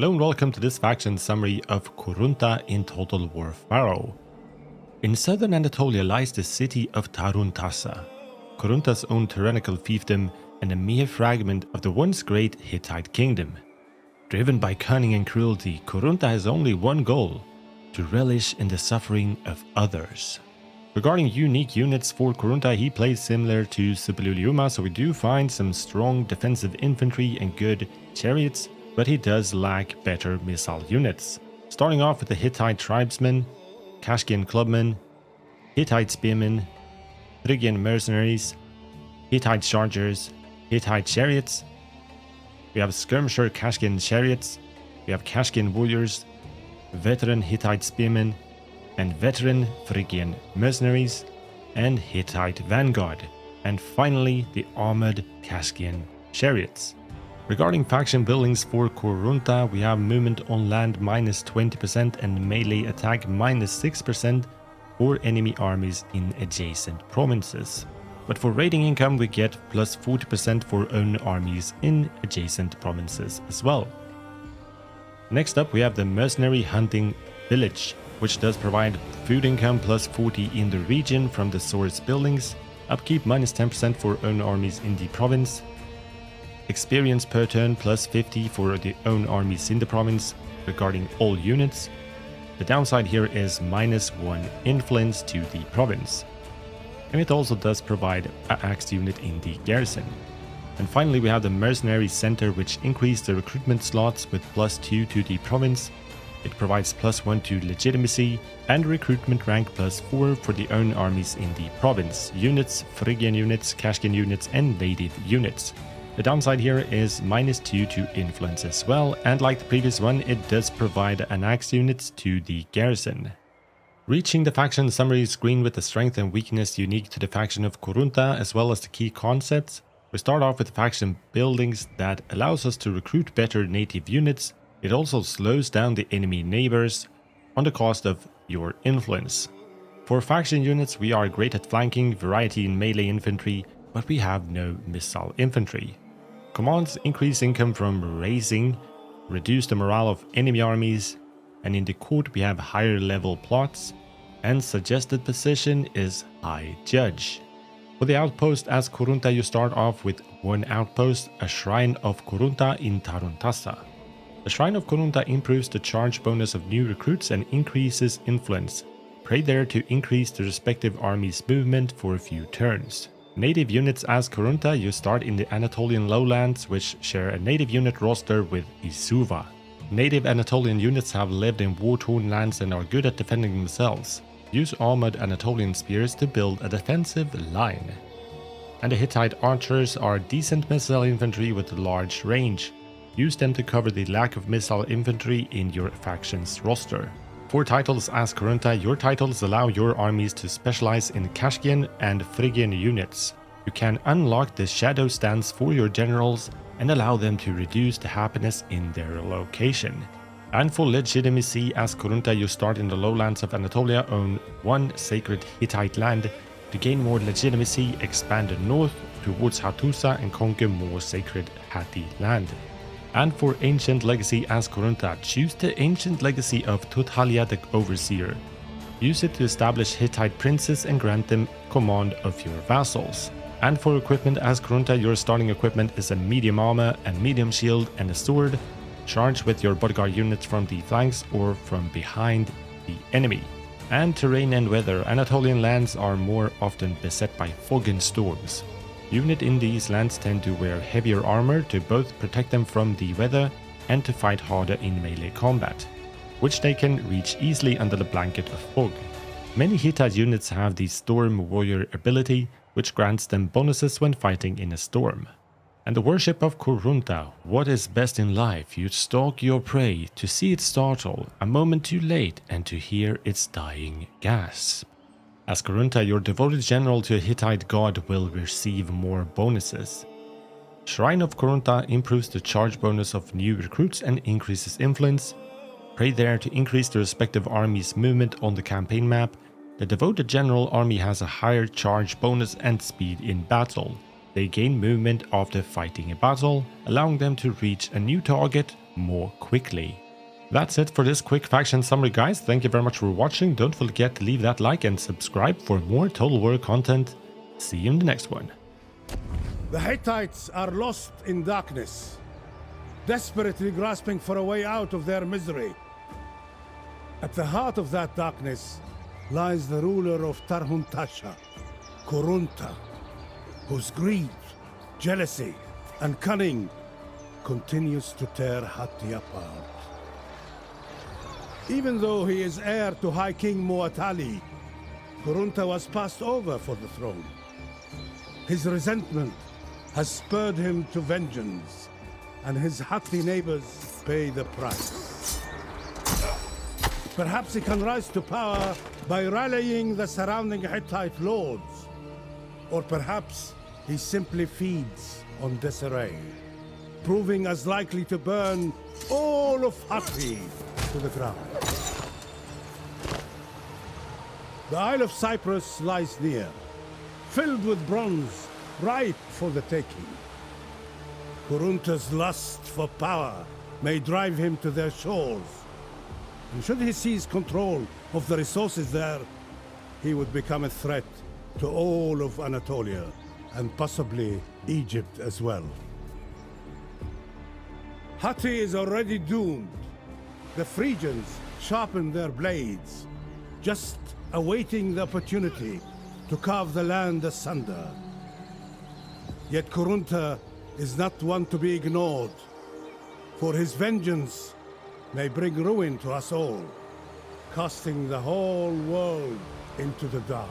Hello and welcome to this faction summary of Kurunta in Total War Pharaoh. In southern Anatolia lies the city of Tarunta, Kurunta's own tyrannical fiefdom and a mere fragment of the once great Hittite kingdom. Driven by cunning and cruelty, Kurunta has only one goal: to relish in the suffering of others. Regarding unique units for Kurunta, he plays similar to Suppiluliuma, so we do find some strong defensive infantry and good chariots, but he does lack better missile units. Starting off with the Hittite tribesmen, Kashkian clubmen, Hittite spearmen, Phrygian mercenaries, Hittite chargers, Hittite chariots. We have skirmisher Kashkian chariots, we have Kashkian warriors, veteran Hittite spearmen, and veteran Phrygian mercenaries, and Hittite vanguard, and finally the armored Kashkian chariots. Regarding faction buildings for Kurunta, we have movement on land minus 20% and melee attack minus 6% for enemy armies in adjacent provinces. But for raiding income we get plus 40% for own armies in adjacent provinces as well. Next up we have the mercenary hunting village, which does provide food income plus 40 in the region from the source buildings, upkeep minus 10% for own armies in the province, experience per turn plus 50 for the own armies in the province regarding all units. The downside here is minus 1 influence to the province. And it also does provide an axe unit in the garrison. And finally we have the mercenary center, which increases the recruitment slots with plus 2 to the province. It provides plus 1 to legitimacy and recruitment rank plus 4 for the own armies in the province. Units, Phrygian units, Kashkian units and native units. The downside here is minus 2 to influence as well, and like the previous one, it does provide an axe units to the garrison. Reaching the faction summary screen with the strength and weakness unique to the faction of Kurunta as well as the key concepts. We start off with faction buildings that allows us to recruit better native units. It also slows down the enemy neighbors on the cost of your influence. For faction units we are great at flanking, variety in melee infantry, but we have no missile infantry. Commands increase income from raising, reduce the morale of enemy armies, and in the court we have higher level plots, and suggested position is High Judge. For the outpost as Kurunta you start off with one outpost, a Shrine of Kurunta in Tarunta. The Shrine of Kurunta improves the charge bonus of new recruits and increases influence. Pray there to increase the respective army's movement for a few turns. Native units as Kurunta, you start in the Anatolian lowlands, which share a native unit roster with Isuva. Native Anatolian units have lived in war-torn lands and are good at defending themselves. Use armored Anatolian spears to build a defensive line. And the Hittite archers are decent missile infantry with large range. Use them to cover the lack of missile infantry in your faction's roster. For titles as Kurunta, your titles allow your armies to specialize in Kashkian and Phrygian units. You can unlock the shadow stance for your generals and allow them to reduce the happiness in their location. And for legitimacy as Kurunta, you start in the lowlands of Anatolia, own one sacred Hittite land. To gain more legitimacy, expand north towards Hattusa and conquer more sacred Hatti land. And for Ancient Legacy as Kurunta, choose the Ancient Legacy of Tuthalia the Overseer. Use it to establish Hittite princes and grant them command of your vassals. And for equipment as Kurunta, your starting equipment is a medium armor, a medium shield and a sword. Charge with your bodyguard units from the flanks or from behind the enemy. And terrain and weather, Anatolian lands are more often beset by fog and storms. Units in these lands tend to wear heavier armor to both protect them from the weather and to fight harder in melee combat, which they can reach easily under the blanket of fog. Many Hittite units have the Storm Warrior ability, which grants them bonuses when fighting in a storm. And the worship of Kurunta, what is best in life? You stalk your prey to see it startle, a moment too late, and to hear its dying gasp. As Kurunta, your devoted general to a Hittite god will receive more bonuses. Shrine of Kurunta improves the charge bonus of new recruits and increases influence. Pray there to increase the respective army's movement on the campaign map. The devoted general army has a higher charge bonus and speed in battle. They gain movement after fighting a battle, allowing them to reach a new target more quickly. That's it for this quick faction summary, guys. Thank you very much for watching. Don't forget to leave that like and subscribe for more Total War content. See you in the next one. The Hittites are lost in darkness, desperately grasping for a way out of their misery. At the heart of that darkness lies the ruler of Tarhuntasha, Kurunta, whose greed, jealousy, and cunning continues to tear Hatti apart. Even though he is heir to High King Muatali, Kurunta was passed over for the throne. His resentment has spurred him to vengeance, and his Hatti neighbors pay the price. Perhaps he can rise to power by rallying the surrounding Hittite lords, or perhaps he simply feeds on disarray, proving as likely to burn all of Hatti to the ground. The Isle of Cyprus lies near, filled with bronze, ripe for the taking. Kurunta's lust for power may drive him to their shores, and should he seize control of the resources there, he would become a threat to all of Anatolia, and possibly Egypt as well. Hatti is already doomed. The Phrygians sharpen their blades, just awaiting the opportunity to carve the land asunder. Yet Kurunta is not one to be ignored, for his vengeance may bring ruin to us all, casting the whole world into the dark.